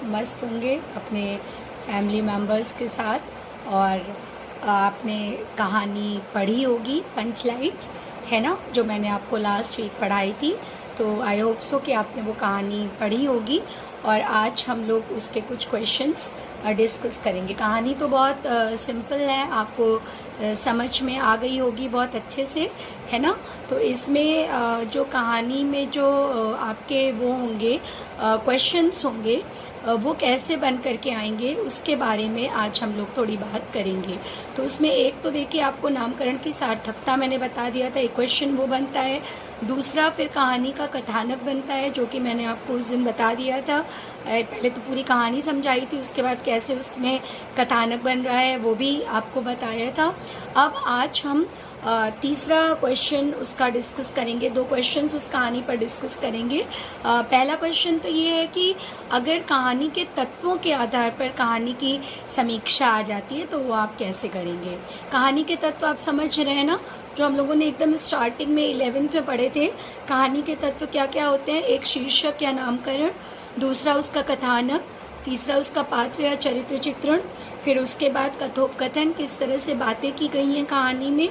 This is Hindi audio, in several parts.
मस्त होंगे अपने फैमिली मेम्बर्स के साथ। और आपने कहानी पढ़ी होगी पंच लाइट, है ना, जो मैंने आपको लास्ट वीक पढ़ाई थी। तो आई होप सो कि आपने वो कहानी पढ़ी होगी। और आज हम लोग उसके कुछ क्वेश्चंस डिस्कस करेंगे। कहानी तो बहुत सिंपल है, आपको समझ में आ गई होगी बहुत अच्छे से, है ना। तो इसमें जो कहानी में जो आपके वो होंगे क्वेश्चंस होंगे, वो कैसे बन करके आएंगे उसके बारे में आज हम लोग थोड़ी बात करेंगे। तो उसमें एक तो देखिए आपको नामकरण की सार्थकता मैंने बता दिया था, एक क्वेश्चन वो बनता है। दूसरा फिर कहानी का कथानक बनता है, जो कि मैंने आपको उस दिन बता दिया था। पहले तो पूरी कहानी समझाई थी, उसके बाद कैसे उसमें कथानक बन रहा है वो भी आपको बताया था। अब आज हम तीसरा क्वेश्चन उसका डिस्कस करेंगे। दो क्वेश्चंस उस कहानी पर डिस्कस करेंगे। पहला क्वेश्चन तो ये है कि अगर कहानी के तत्वों के आधार पर कहानी की समीक्षा आ जाती है तो वो आप कैसे करेंगे। कहानी के तत्व आप समझ रहे हैं ना, जो हम लोगों ने एकदम स्टार्टिंग में 11th में पढ़े थे। कहानी के तत्व क्या क्या होते हैं, एक शीर्षक या नामकरण, दूसरा उसका कथानक, तीसरा उसका पात्र या चरित्र चित्रण, फिर उसके बाद कथोपकथन, किस तरह से बातें की गई हैं कहानी में,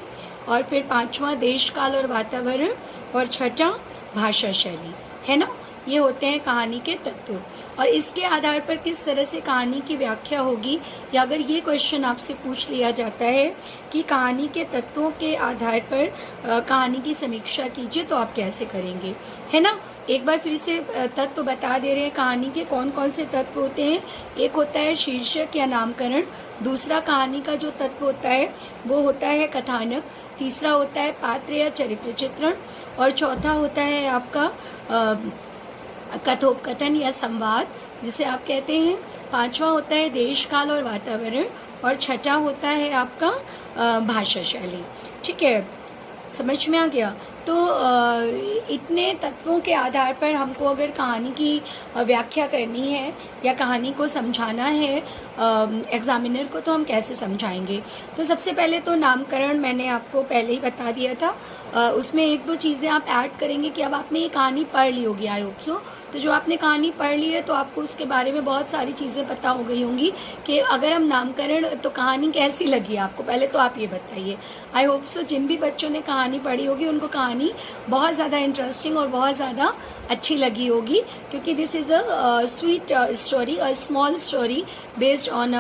और फिर पांचवा देश काल और वातावरण, और छठा भाषा शैली, है ना। ये होते हैं कहानी के तत्व। और इसके आधार पर किस तरह से कहानी की व्याख्या होगी, या अगर ये क्वेश्चन आपसे पूछ लिया जाता है कि कहानी के तत्वों के आधार पर कहानी की समीक्षा कीजिए तो आप कैसे करेंगे, है ना। एक बार फिर से तत्व बता दे रहे हैं कहानी के कौन कौन से तत्व होते हैं। एक होता है शीर्षक या नामकरण, दूसरा कहानी का जो तत्व होता है वो होता है कथानक, तीसरा होता है पात्र या चरित्र चित्रण, और चौथा होता है आपका कथोपकथन या संवाद जिसे आप कहते हैं, पांचवा होता है देश काल और वातावरण, और छठा होता है आपका भाषा शैली। ठीक है, समझ में आ गया। तो इतने तत्वों के आधार पर हमको अगर कहानी की व्याख्या करनी है या कहानी को समझाना है एग्जामिनर को, तो हम कैसे समझाएंगे। तो सबसे पहले तो नामकरण मैंने आपको पहले ही बता दिया था। उसमें एक दो चीज़ें आप ऐड करेंगे कि अब आपने ये कहानी पढ़ ली होगी आई होप सो। तो जो आपने कहानी पढ़ ली है तो आपको उसके बारे में बहुत सारी चीज़ें पता हो गई होंगी कि अगर हम नामकरण, तो कहानी कैसी लगी आपको, पहले तो आप ये बताइए। आई होप सो जिन भी बच्चों ने कहानी पढ़ी होगी उनको कहानी बहुत ज़्यादा इंटरेस्टिंग और बहुत ज़्यादा अच्छी लगी होगी, क्योंकि this is a sweet story, a small story based on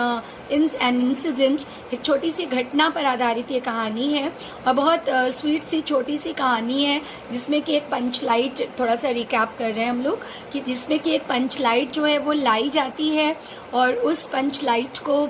an incident. एक छोटी सी घटना पर आधारित ये कहानी है, और बहुत स्वीट सी छोटी सी कहानी है, जिसमें कि एक पंच लाइट, थोड़ा सा रिकैप कर रहे हैं हम लोग, कि जिसमें कि एक पंच लाइट जो है वो लाई जाती है, और उस पंच लाइट को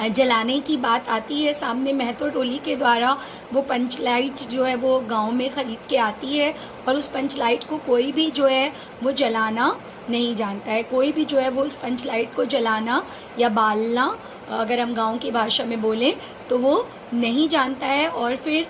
जलाने की बात आती है सामने। महतो टोली के द्वारा वो पंच लाइट जो है वो गांव में खरीद के आती है, और उस पंच लाइट को कोई भी जो है वो जलाना नहीं जानता है। कोई भी जो है वो उस पंच लाइट को जलाना या बालना, अगर हम गांव की भाषा में बोलें तो वो नहीं जानता है। और फिर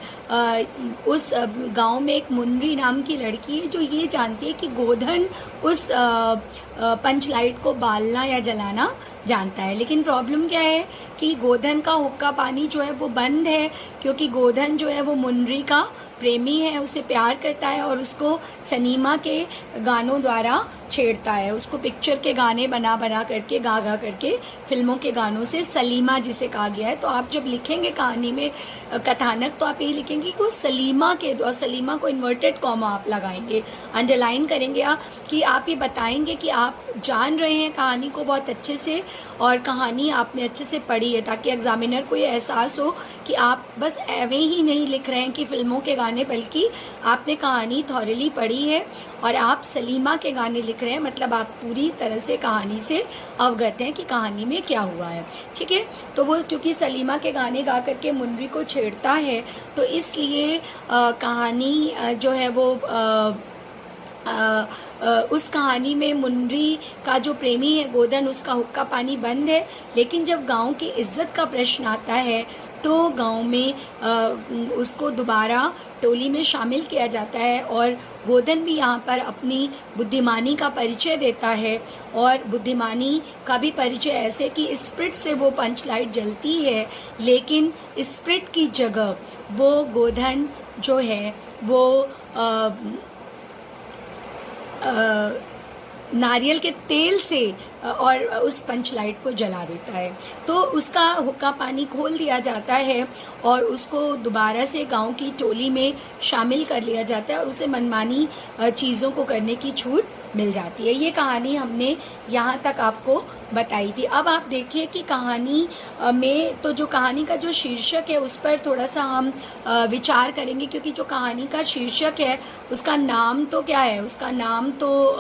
उस गांव में एक मुन्नी नाम की लड़की है जो ये जानती है कि गोधन उस पंच लाइट को बालना या जलाना जानता है। लेकिन प्रॉब्लम क्या है कि गोधन का हुक्का पानी जो है वो बंद है, क्योंकि गोधन जो है वो मुन्नी का प्रेमी है, उसे प्यार करता है और उसको सिनेमा के गानों द्वारा छेड़ता है। उसको पिक्चर के गाने बना बना करके, गा गा करके, फिल्मों के गानों से सलीमा जिसे कहा गया है। तो आप जब लिखेंगे कहानी में कथानक तो आप ये लिखेंगे कि वो सलीमा के, और सलीमा को इन्वर्टेड कॉमा आप लगाएंगे, अंडरलाइन करेंगे आप, कि आप ये बताएंगे कि आप जान रहे हैं कहानी को बहुत अच्छे से, और कहानी आपने अच्छे से पढ़ी है, ताकि एग्जामिनर को ये एहसास हो कि आप बस एवं ही नहीं लिख रहे हैं कि फिल्मों के गाने, बल्कि आपने कहानी थॉरली पढ़ी है और आप सलीमा के गाने लिख रहे हैं। मतलब आप पूरी तरह से कहानी से अवगत हैं कि कहानी में क्या हुआ है। ठीक है, तो वो क्योंकि सलीमा के गाने गा करके मुन्नी को छेड़ता है, तो इसलिए कहानी जो है वो उस कहानी में मुन्नी का जो प्रेमी है गोधन, उसका हुक्का पानी बंद है। लेकिन जब गांव की इज्जत का प्रश्न आता है तो गांव में उसको दोबारा टोली में शामिल किया जाता है, और गोधन भी यहाँ पर अपनी बुद्धिमानी का परिचय देता है। और बुद्धिमानी का भी परिचय ऐसे कि स्प्रिट से वो पंच लाइट जलती है, लेकिन स्प्रिट की जगह वो गोधन जो है वो नारियल के तेल से और उस पंचलाइट को जला देता है। तो उसका हुक्का पानी खोल दिया जाता है और उसको दोबारा से गांव की टोली में शामिल कर लिया जाता है और उसे मनमानी चीज़ों को करने की छूट मिल जाती है। ये कहानी हमने यहाँ तक आपको बताई थी। अब आप देखिए कि कहानी में तो जो कहानी का जो शीर्षक है उस पर थोड़ा सा हम विचार करेंगे, क्योंकि जो कहानी का शीर्षक है उसका नाम तो क्या है, उसका नाम तो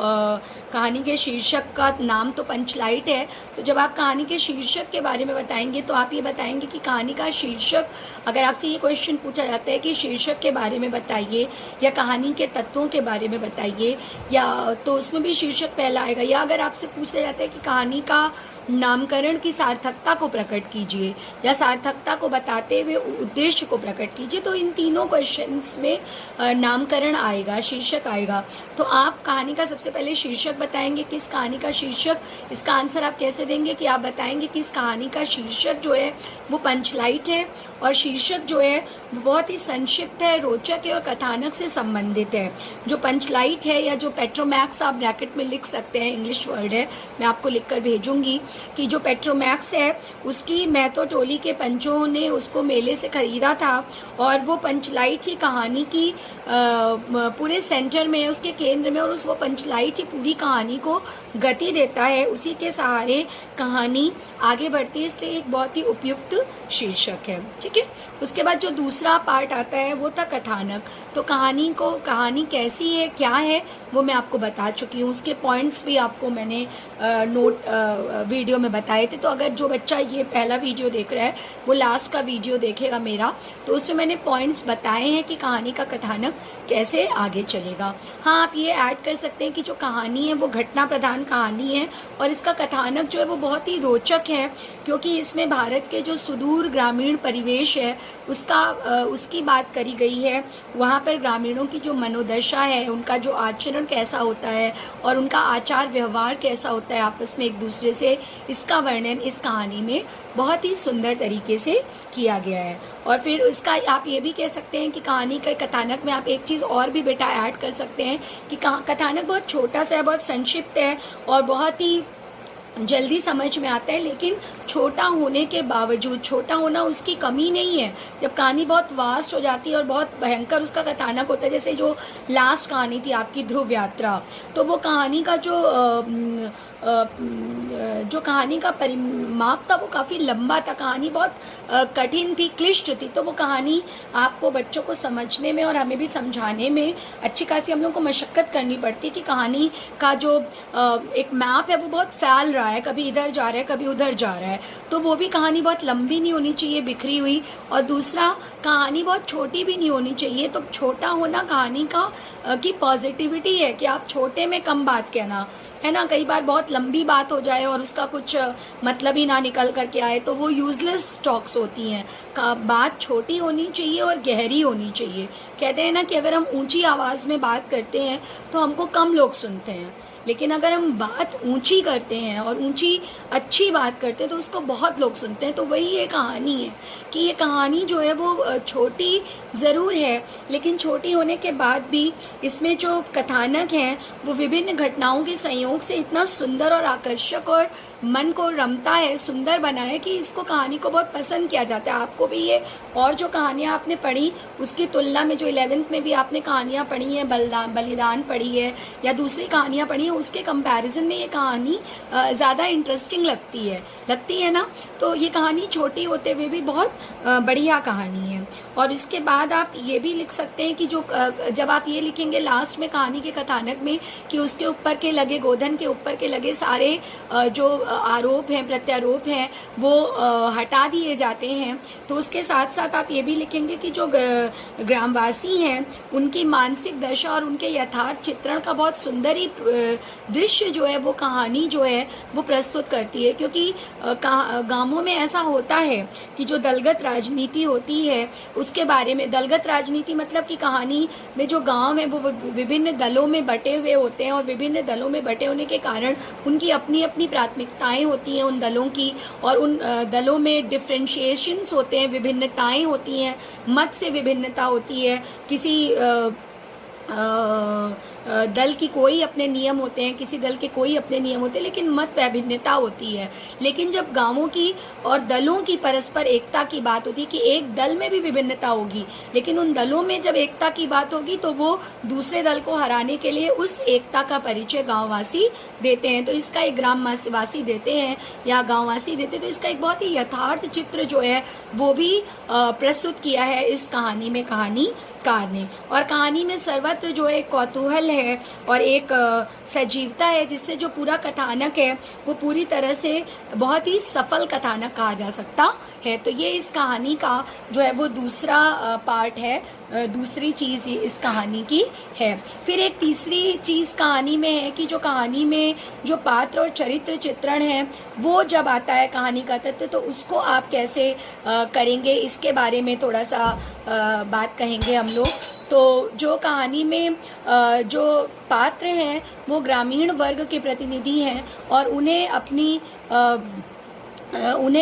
कहानी के शीर्षक का नाम तो पंचलाइट है। तो जब आप कहानी के शीर्षक के बारे में बताएंगे तो आप ये बताएंगे कि कहानी का शीर्षक, अगर आपसे ये क्वेश्चन पूछा जाता है कि शीर्षक के बारे में बताइए या कहानी के तत्वों के बारे में बताइए, या तो उसमें भी शीर्षक पहला आएगा। या अगर आपसे पूछा जाता है कि कहानी का नामकरण की सार्थकता को प्रकट कीजिए या सार्थकता को बताते हुए उद्देश्य को प्रकट कीजिए, तो इन तीनों क्वेश्चंस में नामकरण आएगा, शीर्षक आएगा। तो आप कहानी का सबसे पहले शीर्षक बताएंगे कि इस कहानी का शीर्षक, इसका आंसर आप कैसे देंगे कि आप बताएंगे कि इस कहानी का शीर्षक जो है वो पंचलाइट है और शीर्षक जो है वो बहुत ही संक्षिप्त है, रोचक है और कथानक से संबंधित है। जो पंचलाइट है या जो पेट्रोमैक्स आप ब्रैकेट में लिख सकते हैं, इंग्लिश वर्ड है, मैं आपको लिखकर भेजूंगी कि जो पेट्रोमैक्स है उसकी महतो टोली के पंचों ने उसको मेले से खरीदा था और वो पंचलाइट ही कहानी की पूरे सेंटर में, उसके केंद्र में, और वो पंचलाइट ही पूरी कहानी को गति देता है। उसी के सहारे कहानी आगे बढ़ती है, इसलिए एक बहुत ही उपयुक्त शीर्षक है। ठीक है। उसके बाद जो दूसरा पार्ट आता है वो था कथानक। तो कहानी कैसी है, क्या है, वो मैं आपको बता चुकी हूँ। उसके पॉइंट्स भी आपको मैंने वीडियो में बताए थे। तो अगर जो बच्चा ये पहला वीडियो देख रहा है वो लास्ट का वीडियो देखेगा मेरा, तो उसमें मैंने पॉइंट्स बताए हैं कि कहानी का कथानक कैसे आगे चलेगा। हाँ, आप ये ऐड कर सकते हैं कि जो कहानी है वो घटना प्रधान कहानी है और इसका कथानक जो है वो बहुत ही रोचक है, क्योंकि इसमें भारत के जो सुदूर ग्रामीण परिवेश है उसकी बात करी गई है। वहाँ पर ग्रामीणों की जो मनोदशा है, उनका जो आचरण कैसा होता है और उनका आचार व्यवहार कैसा होता है आपस में एक दूसरे से, इसका वर्णन इस कहानी में बहुत ही सुंदर तरीके से किया गया है। और फिर इसका आप ये भी कह सकते हैं कि कहानी के कथानक में आप एक चीज़ और भी बेटा ऐड कर सकते हैं कि कथानक बहुत छोटा सा है, बहुत संक्षिप्त है और बहुत ही जल्दी समझ में आता है, लेकिन छोटा होने के बावजूद, छोटा होना उसकी कमी नहीं है। जब कहानी बहुत वास्ट हो जाती है और बहुत भयंकर उसका कथानक होता है, जैसे जो लास्ट कहानी थी आपकी ध्रुव यात्रा, तो वो कहानी का जो कहानी का परिमाप था वो काफ़ी लंबा था, कहानी बहुत कठिन थी, क्लिष्ट थी। तो वो कहानी आपको बच्चों को समझने में और हमें भी समझाने में अच्छी खासी हम लोग को मशक्क़त करनी पड़ती है कि कहानी का जो एक मैप है वो बहुत फैल रहा है, कभी इधर जा रहा है, कभी उधर जा रहा है। तो वो भी कहानी बहुत लंबी नहीं होनी चाहिए, बिखरी हुई। और दूसरा, कहानी बहुत छोटी भी नहीं होनी चाहिए। तो छोटा होना कहानी का की पॉजिटिविटी है कि आप छोटे में कम बात कहना, है ना। कई बार बहुत लंबी बात हो जाए और उसका कुछ मतलब ही ना निकल करके आए तो वो यूजलेस टॉक्स होती हैं। बात छोटी होनी चाहिए और गहरी होनी चाहिए। कहते हैं ना कि अगर हम ऊंची आवाज़ में बात करते हैं तो हमको कम लोग सुनते हैं, लेकिन अगर हम बात ऊंची करते हैं और ऊंची अच्छी बात करते हैं तो उसको बहुत लोग सुनते हैं। तो वही ये कहानी है कि ये कहानी जो है वो छोटी ज़रूर है, लेकिन छोटी होने के बाद भी इसमें जो कथानक हैं वो विभिन्न घटनाओं के संयोग से इतना सुंदर और आकर्षक और मन को रमता है, सुंदर बना है कि इसको कहानी को बहुत पसंद किया जाता है। आपको भी ये और जो कहानियाँ आपने पढ़ी उसकी तुलना में, जो 11th में भी आपने कहानियाँ पढ़ी हैं, बलिदान पढ़ी है या दूसरी कहानियाँ पढ़ी हैं, उसके कंपैरिजन में ये कहानी ज़्यादा इंटरेस्टिंग लगती है ना। तो ये कहानी छोटी होते हुए भी बहुत बढ़िया कहानी है। और इसके बाद आप ये भी लिख सकते हैं कि जो जब आप ये लिखेंगे लास्ट में कहानी के कथानक में कि उसके ऊपर के लगे, गोधन के ऊपर के लगे सारे जो आरोप हैं, प्रत्यारोप हैं, वो हटा दिए जाते हैं। तो उसके साथ साथ आप ये भी लिखेंगे कि जो ग्रामवासी हैं उनकी मानसिक दशा और उनके यथार्थ चित्रण का बहुत सुंदर ही दृश्य जो है वो कहानी जो है वो प्रस्तुत करती है। क्योंकि गांवों में ऐसा होता है कि जो दलगत राजनीति होती है उसके बारे में, दलगत राजनीति मतलब कि कहानी में जो गांव है वो विभिन्न दलों में बटे हुए होते हैं और विभिन्न दलों में बटे होने के कारण उनकी अपनी अपनी प्राथमिकताएं होती हैं उन दलों की, और उन दलों में डिफ्रेंशिएशंस होते हैं, विभिन्नताएं होती हैं, मत से विभिन्नता होती है, किसी दल की कोई अपने नियम होते हैं, किसी दल के कोई अपने नियम होते हैं, लेकिन मत विभिन्नता होती है। लेकिन जब गांवों की और दलों की परस्पर एकता की बात होती है कि एक दल में भी विभिन्नता होगी, लेकिन उन दलों में जब एकता की बात होगी तो वो दूसरे दल को हराने के लिए उस एकता का परिचय गांववासी देते हैं। तो इसका एक ग्रामवासी देते हैं या गांववासी देते हैं। तो इसका एक बहुत ही यथार्थ चित्र जो है वो भी प्रस्तुत किया है इस कहानी में कहानीकार ने। और कहानी में सर्वत्र जो एक कौतूहल है और एक सजीवता है, जिससे जो पूरा कथानक है वो पूरी तरह से बहुत ही सफल कथानक कहा जा सकता है। तो ये इस कहानी का जो है वो दूसरा पार्ट है, दूसरी चीज इस कहानी की है। फिर एक तीसरी चीज कहानी में है कि जो कहानी में जो पात्र और चरित्र चित्रण है वो जब आता है कहानी का तत्व, तो उसको आप कैसे करेंगे, इसके बारे में थोड़ा सा बात कहेंगे हम लोग। तो जो कहानी में जो पात्र हैं वो ग्रामीण वर्ग के प्रतिनिधि हैं और उन्हें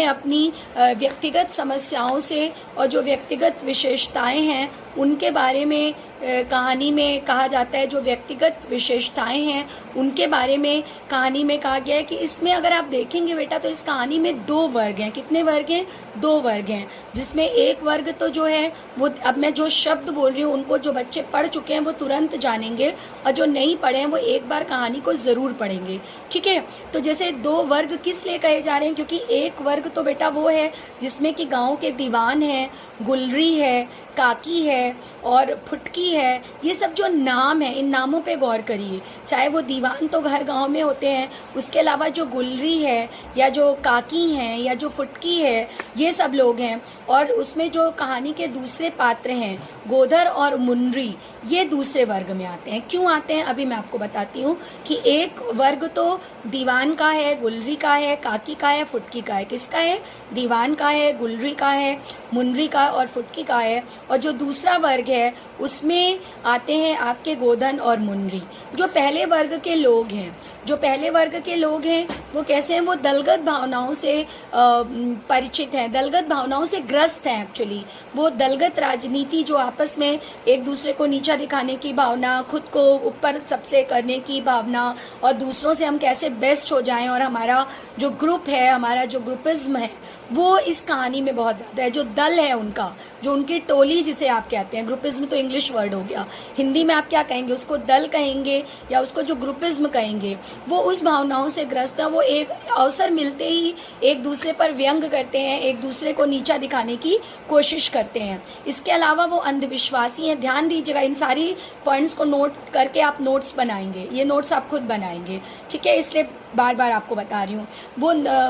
अपनी व्यक्तिगत समस्याओं से और जो व्यक्तिगत विशेषताएं हैं उनके बारे में कहानी में कहा जाता है। जो व्यक्तिगत विशेषताएं हैं उनके बारे में कहानी में कहा गया है कि इसमें अगर आप देखेंगे बेटा तो इस कहानी में 2 वर्ग हैं। कितने वर्ग हैं? 2 वर्ग हैं, जिसमें एक वर्ग तो जो है वो, अब मैं जो शब्द बोल रही हूँ उनको जो बच्चे पढ़ चुके हैं वो तुरंत जानेंगे और जो नहीं पढ़े हैं वो एक बार कहानी को जरूर पढ़ेंगे, ठीक है। तो जैसे 2 वर्ग किस लिए कहे जा रहे हैं, क्योंकि एक वर्ग तो बेटा वो है जिसमें कि गाँव के दीवान है, गुलरी है, काकी है और फुटकी है। ये सब जो नाम है, इन नामों पे गौर करिए। चाहे वो दीवान तो हर गांव में होते हैं, उसके अलावा जो गुलरी है या जो काकी हैं या जो फुटकी है, ये सब लोग हैं। और उसमें जो कहानी के दूसरे पात्र हैं गोधर और मुनरी, ये दूसरे वर्ग में आते हैं। क्यों आते हैं अभी मैं आपको बताती हूँ कि एक वर्ग तो दीवान का है, गुलरी का है, काकी का है, फुटकी का है। किसका है? दीवान का है, गुलरी का है, मुनरी का और फुटकी का है। और जो दूसरा वर्ग है उसमें आते हैं आपके गोधन और मुनरी। जो पहले वर्ग के लोग हैं, जो पहले वर्ग के लोग हैं वो कैसे हैं? वो दलगत भावनाओं से परिचित हैं, दलगत भावनाओं से ग्रस्त हैं। एक्चुअली वो दलगत राजनीति, जो आपस में एक दूसरे को नीचा दिखाने की भावना, खुद को ऊपर सबसे करने की भावना और दूसरों से हम कैसे बेस्ट हो जाएं, और हमारा जो ग्रुप है, हमारा जो ग्रुपिज्म है वो इस कहानी में बहुत ज़्यादा है। जो दल है उनका, जो उनकी टोली जिसे आप कहते हैं, ग्रुपिज्म तो इंग्लिश वर्ड हो गया, हिंदी में आप क्या कहेंगे? उसको दल कहेंगे या उसको जो ग्रुपिज्म कहेंगे। वो उस भावनाओं से ग्रस्त है। वो एक अवसर मिलते ही एक दूसरे पर व्यंग करते हैं, एक दूसरे को नीचा दिखाने की कोशिश करते हैं। इसके अलावा वो अंधविश्वासी हैं। ध्यान दीजिएगा, इन सारी पॉइंट्स को नोट करके आप नोट्स बनाएंगे, ये नोट्स आप खुद बनाएंगे, ठीक है। इसलिए बार बार आपको बता रही हूँ।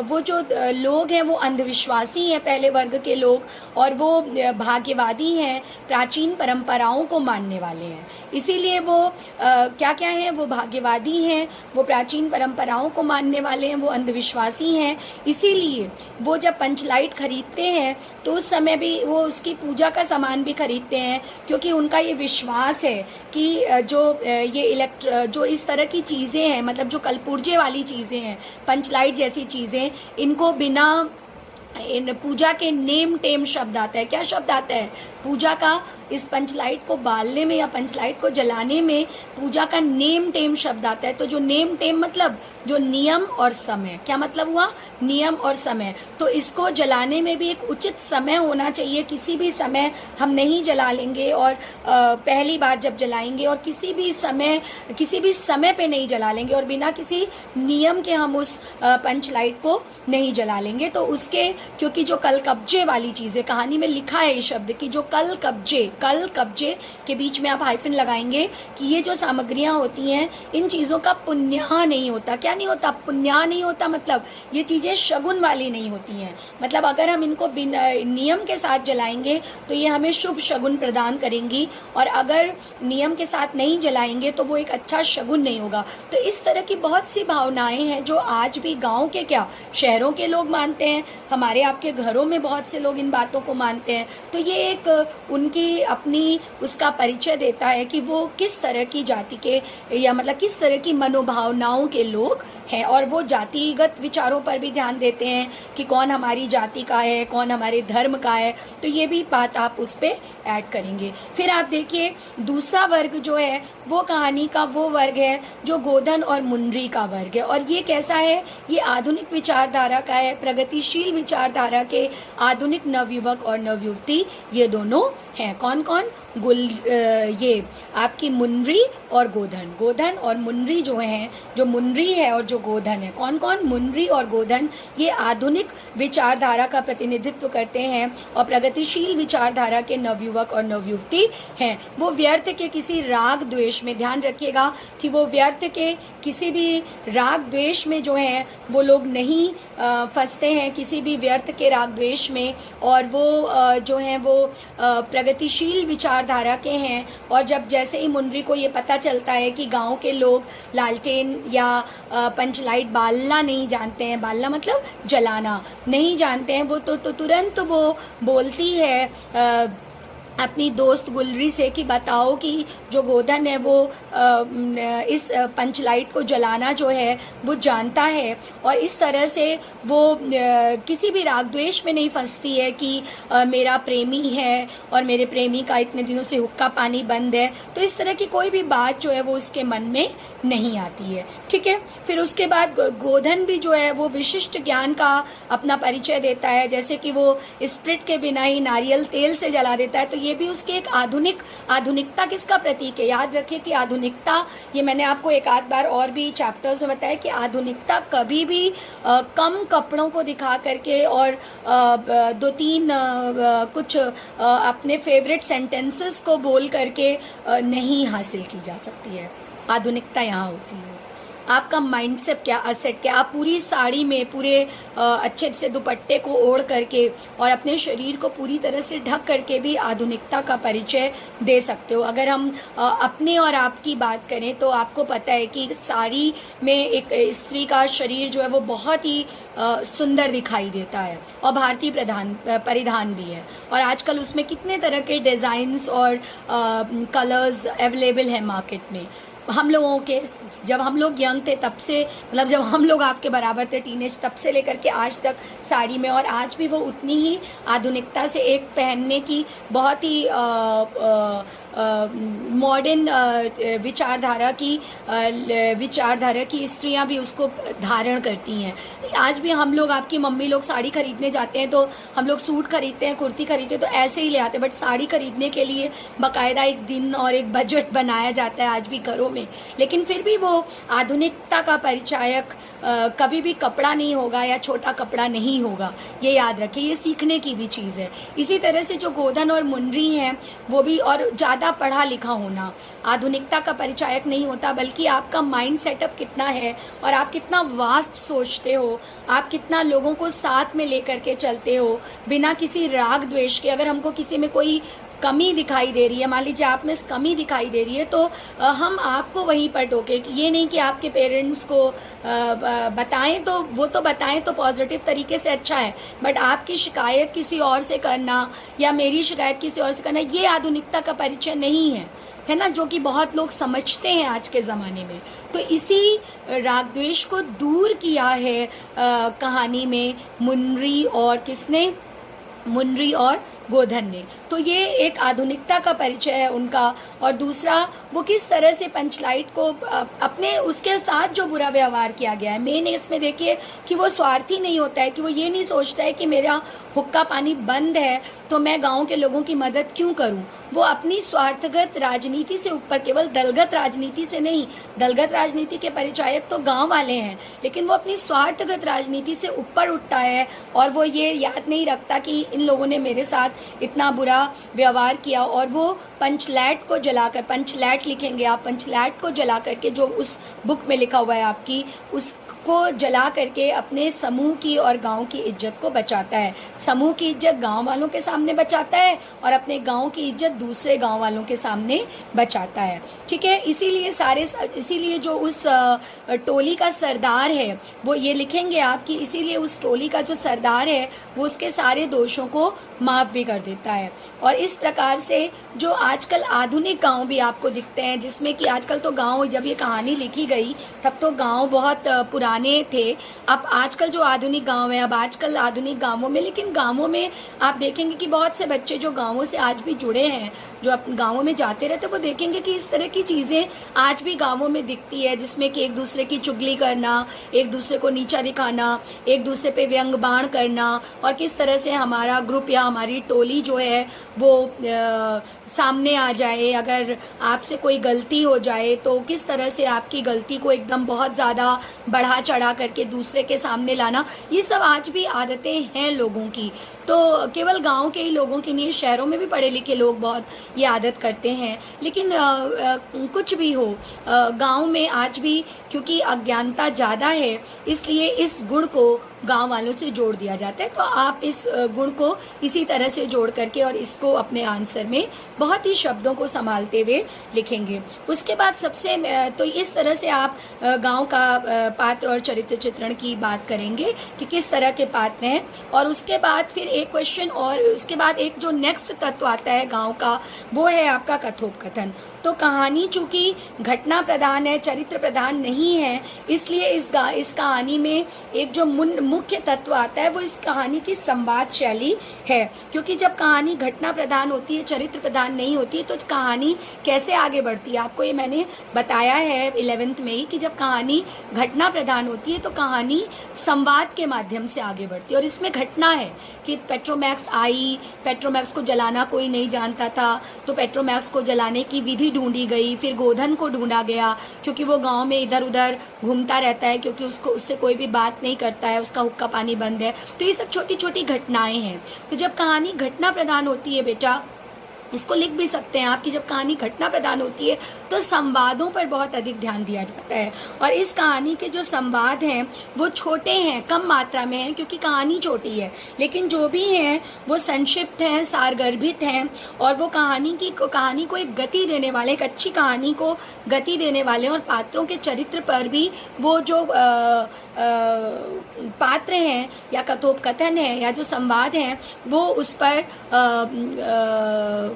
वो जो लोग हैं वो अंधविश्वासी हैं, पहले वर्ग के लोग, और वो भाग्यवादी हैं, प्राचीन परंपराओं को मानने वाले हैं। इसीलिए वो क्या क्या हैं? वो भाग्यवादी हैं, वो प्राचीन परंपराओं को मानने वाले हैं, वो अंधविश्वासी हैं। इसीलिए वो जब पंचलाइट खरीदते हैं तो उस समय भी वो उसकी पूजा का सामान भी खरीदते हैं, क्योंकि उनका ये विश्वास है कि जो इस तरह की चीज़ें हैं, मतलब जो कलपुर्जे वाली चीज़ें हैं, पंचलाइट जैसी चीज़ें, इनको बिना इन पूजा के नेम टेम शब्द आता है। क्या शब्द आता है? पूजा का, इस पंचलाइट को बालने में या पंचलाइट को जलाने में पूजा का नेम टेम शब्द आता है। तो जो नेम टेम मतलब जो नियम और समय, क्या मतलब हुआ? नियम और समय। तो इसको जलाने में भी एक उचित समय होना चाहिए। किसी भी समय हम नहीं जला लेंगे, और पहली बार जब जलाएंगे और किसी भी समय पे नहीं जला लेंगे, और बिना किसी नियम के हम उस पंचलाइट को नहीं जला लेंगे। तो उसके, क्योंकि जो कल कब्जे वाली चीज़ है, कहानी में लिखा है इस शब्द की, जो कल कब्जे के बीच में आप हाइफन लगाएंगे कि ये जो सामग्रियां होती हैं इन चीज़ों का पुण्या नहीं होता। क्या नहीं होता? पुण्या नहीं होता। मतलब ये चीज़ें शगुन वाली नहीं होती हैं। मतलब अगर हम इनको बिना नियम के साथ जलाएंगे तो ये हमें शुभ शगुन प्रदान करेंगी, और अगर नियम के साथ नहीं जलाएंगे तो वो एक अच्छा शगुन नहीं होगा। तो इस तरह की बहुत सी भावनाएं हैं जो आज भी गाँव के, क्या शहरों के लोग मानते हैं, हमारे आपके घरों में बहुत से लोग इन बातों को मानते हैं। तो ये एक उनकी अपनी उसका परिचय देता है कि वो किस तरह की जाति के या मतलब किस तरह की मनोभावनाओं के लोग हैं, और वो जातिगत विचारों पर भी ध्यान देते हैं कि कौन हमारी जाति का है, कौन हमारे धर्म का है, तो ये भी बात आप उस पर ऐड करेंगे। फिर आप देखिए दूसरा वर्ग जो है वो कहानी का वो वर्ग है जो गोधन और मुनरी का वर्ग है, और ये कैसा है, ये आधुनिक विचारधारा का है, प्रगतिशील विचारधारा के आधुनिक नवयुवक और नवयुवती ये दोनों हैं। कौन कौन, ये आपकी मुनरी और गोधन, गोधन और मुनरी जो हैं, जो मुनरी है और जो गोधन है, कौन कौन, मुनरी और गोधन, ये आधुनिक विचारधारा का प्रतिनिधित्व करते हैं और प्रगतिशील विचारधारा के नवयुवक और नवयुवती हैं। वो व्यर्थ के किसी राग द्वेष में, ध्यान रखिएगा कि वो व्यर्थ के किसी भी राग द्वेष में जो है वो लोग नहीं फंसते हैं, किसी भी व्यर्थ के राग द्वेष में, और वो जो हैं वो प्रगतिशील विचारधारा के हैं। और जब जैसे ही मुनरी को ये पता चलता है कि गांव के लोग लालटेन या पंचलाइट बालना नहीं जानते हैं, बालना मतलब जलाना नहीं जानते हैं, वो तो तुरंत वो बोलती है अपनी दोस्त गुलरी से कि बताओ कि जो गोधन है वो इस पंचलाइट को जलाना जो है वो जानता है, और इस तरह से वो किसी भी राग द्वेष में नहीं फंसती है कि मेरा प्रेमी है और मेरे प्रेमी का इतने दिनों से हुक्का पानी बंद है, तो इस तरह की कोई भी बात जो है वो उसके मन में नहीं आती है। ठीक है, फिर उसके बाद गोधन भी जो है वो विशिष्ट ज्ञान का अपना परिचय देता है, जैसे कि वो स्प्रिट के बिना ही नारियल तेल से जला देता है, तो ये भी उसकी एक आधुनिकता किसका प्रतीक है। याद रखिए कि आधुनिकता, ये मैंने आपको एक आध बार और भी चैप्टर्स में बताया कि आधुनिकता कभी भी कम कपड़ों को दिखा करके और दो तीन कुछ अपने फेवरेट सेंटेंसेस को बोल करके नहीं हासिल की जा सकती है। आधुनिकता यहाँ होती है आपका माइंडसेट क्या, असेट क्या, आप पूरी साड़ी में पूरे अच्छे से दुपट्टे को ओढ़ करके और अपने शरीर को पूरी तरह से ढक करके भी आधुनिकता का परिचय दे सकते हो। अगर हम अपने और आपकी बात करें तो आपको पता है कि साड़ी में एक स्त्री का शरीर जो है वो बहुत ही सुंदर दिखाई देता है और भारतीय परिधान भी है, और आजकल उसमें कितने तरह के डिज़ाइंस और कलर्स अवेलेबल हैं मार्केट में। हम लोगों के, जब हम लोग यंग थे तब से, मतलब जब हम लोग आपके बराबर थे टीनेज, तब से लेकर के आज तक साड़ी में, और आज भी वो उतनी ही आधुनिकता से एक पहनने की बहुत ही मॉडर्न विचारधारा की स्त्रियां भी उसको धारण करती हैं। आज भी हम लोग, आपकी मम्मी लोग साड़ी खरीदने जाते हैं तो हम लोग सूट खरीदते हैं, कुर्ती खरीदते हैं तो ऐसे ही ले आते हैं, बट साड़ी खरीदने के लिए बाकायदा एक दिन और एक बजट बनाया जाता है आज भी घरों में। लेकिन फिर भी वो आधुनिकता का परिचायक कभी भी कपड़ा नहीं होगा या छोटा कपड़ा नहीं होगा, ये याद रखिए, ये सीखने की भी चीज़ है। इसी तरह से जो गोधन और मुनरी हैं वो भी, और ज़्यादा पढ़ा लिखा होना आधुनिकता का परिचायक नहीं होता, बल्कि आपका माइंड सेटअप कितना है और आप कितना वास्ट सोचते हो, आप कितना लोगों को साथ में लेकर के चलते हो बिना किसी राग द्वेष के। अगर हमको किसी में कोई कमी दिखाई दे रही है, मान लीजिए आप में कमी दिखाई दे रही है, तो हम आपको वहीं पर टोके। ये नहीं कि आपके पेरेंट्स को बताएं, तो वो तो बताएं तो पॉजिटिव तरीके से अच्छा है, बट आपकी शिकायत किसी और से करना या मेरी शिकायत किसी और से करना, ये आधुनिकता का परिचय नहीं है ना, जो कि बहुत लोग समझते हैं आज के ज़माने में। तो इसी राग द्वेष को दूर किया है कहानी में मुनरी और किसने, मुनरी और गोधन ने। तो ये एक आधुनिकता का परिचय है उनका। और दूसरा, वो किस तरह से पंचलाइट को अपने, उसके साथ जो बुरा व्यवहार किया गया है, मेन इसमें देखिए कि वो स्वार्थी नहीं होता है, कि वो ये नहीं सोचता है कि मेरा हुक्का पानी बंद है तो मैं गांव के लोगों की मदद क्यों करूं। वो अपनी स्वार्थगत राजनीति से ऊपर, केवल दलगत राजनीति से नहीं, दलगत राजनीति के परिचायक तो गांव वाले हैं, लेकिन वो अपनी स्वार्थगत राजनीति से ऊपर उठता है और वो ये याद नहीं रखता कि इन लोगों ने मेरे साथ इतना बुरा व्यवहार किया। और वो पंचलैट को जलाकर, पंचलैट लिखेंगे आप, पंचलैट को जला करके, जो उस बुक में लिखा हुआ है आपकी, उसको जला करके अपने समूह की और गांव की इज्जत को बचाता है। समूह की इज्जत गांव वालों के सामने बचाता है और अपने गांव की इज्जत दूसरे गांव वालों के सामने बचाता है। ठीक है, इसीलिए जो उस टोली का सरदार है, वो ये लिखेंगे आप कि इसीलिए उस टोली का जो सरदार है वो उसके सारे दोषों को माफ भी कर देता है। और इस प्रकार से जो आजकल आधुनिक गांव भी आपको दिखते हैं, जिसमें कि आजकल तो गांव, जब ये कहानी लिखी गई तब तो गांव बहुत पुराने थे। अब आजकल जो आधुनिक गांव है, अब आजकल आधुनिक गांवों में, लेकिन गांवों में आप देखेंगे कि बहुत से बच्चे जो गांवों से आज भी जुड़े हैं, जो अपने गांवों में जाते रहते, वो देखेंगे कि इस तरह की चीज़ें आज भी गांवों में दिखती है, जिसमें कि एक दूसरे की चुगली करना, एक दूसरे को नीचा दिखाना, एक दूसरे पे व्यंग बाण करना, और किस तरह से हमारा ग्रुप या हमारी टोली जो है वो सामने आ जाए। अगर आपसे कोई गलती हो जाए तो किस तरह से आपकी गलती को एकदम बहुत ज़्यादा बढ़ा चढ़ा करके दूसरे के सामने लाना, ये सब आज भी आदतें हैं लोगों की। तो केवल गांव के ही लोगों की नहीं, शहरों में भी पढ़े लिखे लोग बहुत ये आदत करते हैं। लेकिन कुछ भी हो, गांव में आज भी क्योंकि अज्ञानता ज़्यादा है, इसलिए इस गुण को गांव वालों से जोड़ दिया जाता है। तो आप इस गुण को इसी तरह से जोड़ करके और इसको अपने आंसर में बहुत ही शब्दों को संभालते हुए लिखेंगे। उसके बाद सबसे तो इस तरह से आप गांव का पात्र और चरित्र चित्रण की बात करेंगे कि किस तरह के पात्र हैं। और उसके बाद फिर एक क्वेश्चन, और उसके बाद एक जो नेक्स्ट तत्व आता है गांव का, वो है आपका कथोपकथन। तो कहानी चूंकि घटना प्रधान है, चरित्र प्रधान नहीं है, इसलिए इस कहानी में एक जो मुख्य तत्व आता है वो इस कहानी की संवाद शैली है। क्योंकि जब कहानी घटना प्रधान होती है, चरित्र प्रधान नहीं होती है, तो कहानी कैसे आगे बढ़ती है, आपको ये मैंने बताया है 11th में ही कि जब कहानी घटना प्रधान होती है तो कहानी संवाद के माध्यम से आगे बढ़ती है। और इसमें घटना है कि पेट्रोमैक्स आई, पेट्रोमैक्स को जलाना कोई नहीं जानता था, तो पेट्रोमैक्स को जलाने की विधि ढूंढी गई। फिर गोधन को ढूंढा गया, क्योंकि वो गांव में इधर उधर घूमता रहता है, क्योंकि उससे कोई भी बात नहीं करता है, उसका हुक्का पानी बंद है। तो ये सब छोटी छोटी घटनाएं हैं। तो जब कहानी घटना प्रधान होती है बेटा, इसको लिख भी सकते हैं आप कि जब कहानी घटना प्रधान होती है तो संवादों पर बहुत अधिक ध्यान दिया जाता है। और इस कहानी के जो संवाद हैं वो छोटे हैं, कम मात्रा में हैं, क्योंकि कहानी छोटी है, लेकिन जो भी हैं वो संक्षिप्त हैं, सारगर्भित हैं, और वो कहानी को एक गति देने वाले, एक अच्छी कहानी को गति देने वाले, और पात्रों के चरित्र पर भी वो जो पात्र हैं या कथोपकथन है या जो संवाद हैं वो उस पर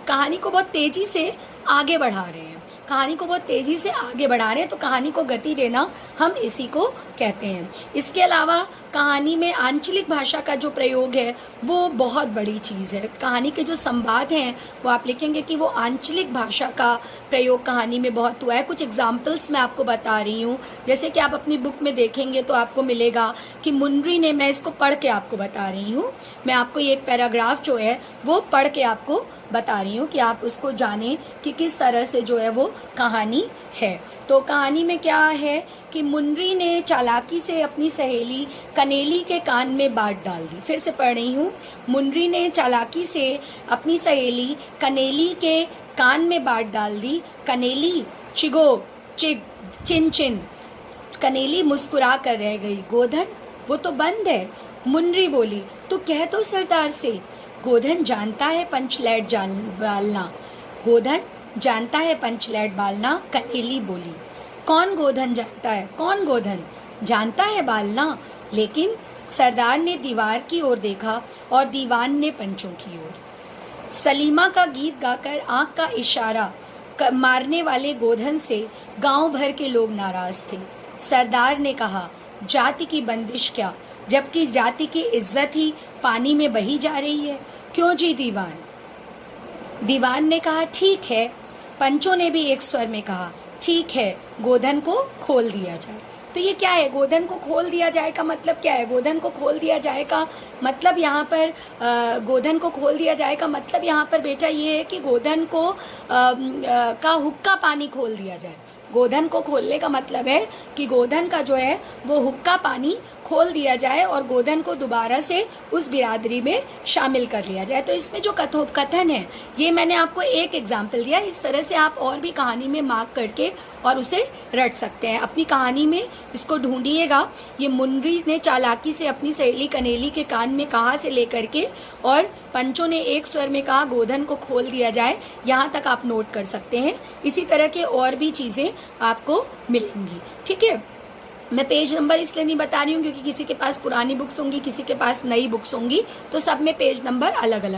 कहानी को बहुत तेजी से आगे बढ़ा रहे हैं, कहानी को बहुत तेजी से आगे बढ़ा रहे हैं। तो कहानी को गति देना हम इसी को कहते हैं। इसके अलावा कहानी में आंचलिक भाषा का जो प्रयोग है वो बहुत बड़ी चीज़ है। कहानी के जो संवाद हैं वो आप लिखेंगे कि वो आंचलिक भाषा का प्रयोग कहानी में बहुत हुआ है। कुछ एग्जाम्पल्स मैं आपको बता रही हूँ, जैसे कि आप अपनी बुक में देखेंगे तो आपको मिलेगा कि मुनरी ने, मैं इसको पढ़ के आपको बता रही हूँ, मैं आपको ये एक पैराग्राफ जो है वो पढ़ के आपको बता रही हूँ कि आप उसको जानें कि किस तरह से जो है वो कहानी है। तो कहानी में क्या है कि मुनरी ने चालाकी से अपनी सहेली कनेली के कान में बात डाल दी। फिर से पढ़ रही हूँ, मुनरी ने चालाकी से अपनी सहेली कनेली के कान में बात डाल दी। कनेली चिगो चिग चिन चिन, कनेली मुस्कुरा कर रह गई। गोधन, वो तो बंद है। मुनरी बोली, तो कह तो सरदार से। गोधन जानता है पंचलैट बालना। गोधन जानता है पंचलैट बालना। कनेली बोली, कौन गोधन जानता है? कौन गोधन जानता है बालना? लेकिन सरदार ने दीवार की ओर देखा और दीवान ने पंचों की ओर। सलीमा का गीत गाकर आंख का इशारा मारने वाले गोधन से गांव भर के लोग नाराज थे। सरदार ने कहा, जाति की बंदिश क्या, जबकि जाति की इज्जत ही पानी में बही जा रही है। क्यों जी दीवान? दीवान ने कहा, ठीक है। पंचों ने भी एक स्वर में कहा, ठीक है, गोधन को खोल दिया जाए। तो ये क्या है? गोधन को खोल दिया जाए का मतलब क्या है? गोधन को खोल दिया जाए का मतलब यहाँ पर गोधन को खोल दिया जाए का मतलब यहाँ पर बेटा ये है कि गोधन को का हुक्का पानी खोल दिया जाए। गोधन को खोलने का मतलब है कि गोधन का जो है वो हुक्का पानी खोल दिया जाए और गोधन को दोबारा से उस बिरादरी में शामिल कर लिया जाए। तो इसमें जो कथोपकथन है ये मैंने आपको एक एग्जाम्पल दिया। इस तरह से आप और भी कहानी में मार्क करके और उसे रट सकते हैं। अपनी कहानी में इसको ढूंढिएगा। ये मुनरी ने चालाकी से अपनी सहेली कनेली के कान में कहा से लेकर के और पंचों ने एक स्वर में कहा गोधन को खोल दिया जाए, यहाँ तक आप नोट कर सकते हैं। इसी तरह के और भी चीज़ें आपको मिलेंगी। ठीक है, मैं पेज नंबर इसलिए नहीं बता रही हूँ क्योंकि किसी के पास पुरानी बुक्स होंगी, किसी के पास नई बुक्स होंगी, तो सब में पेज नंबर अलग अलग